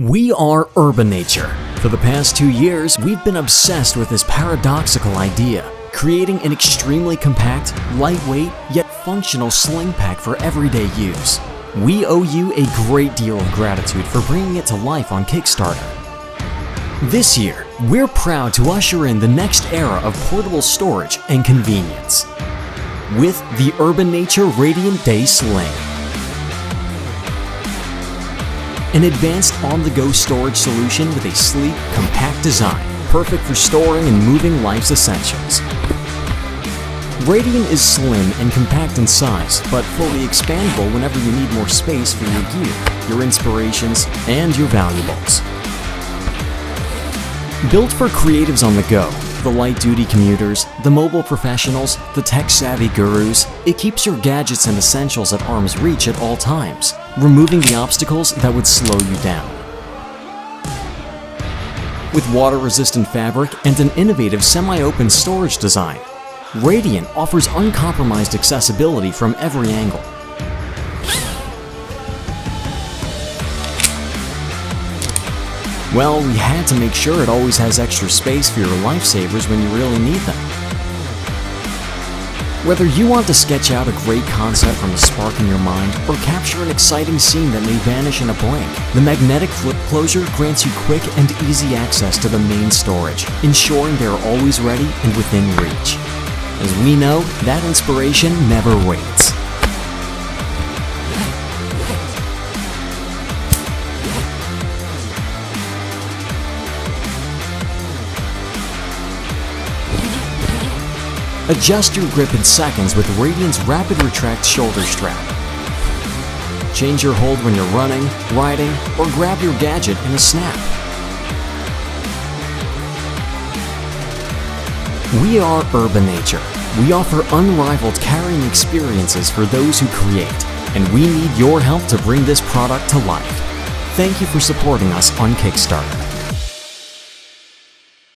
We are Urbanature. For the past 2 years, we've been obsessed with this paradoxical idea, creating an extremely compact, lightweight, yet functional sling pack for everyday use. We owe you a great deal of gratitude for bringing it to life on Kickstarter. This year, we're proud to usher in the next era of portable storage and convenience with the Urbanature Aer Day Sling. An advanced on-the-go storage solution with a sleek, compact design, perfect for storing and moving life's essentials. Radiant is slim and compact in size, but fully expandable whenever you need more space for your gear, your inspirations, and your valuables. Built for creatives on the go, the light-duty commuters, the mobile professionals, the tech-savvy gurus, it keeps your gadgets and essentials at arm's reach at all times, removing the obstacles that would slow you down. With water-resistant fabric and an innovative semi-open storage design, Radiant offers uncompromised accessibility from every angle. Well, we had to make sure it always has extra space for your lifesavers when you really need them. Whether you want to sketch out a great concept from a spark in your mind or capture an exciting scene that may vanish in a blink, the magnetic flip closure grants you quick and easy access to the main storage, ensuring they are always ready and within reach. As we know, that inspiration never waits. Adjust your grip in seconds with Radiant's Rapid Retract Shoulder Strap. Change your hold when you're running, riding, or grab your gadget in a snap. We are Urbanature. We offer unrivaled carrying experiences for those who create, and we need your help to bring this product to life. Thank you for supporting us on Kickstarter.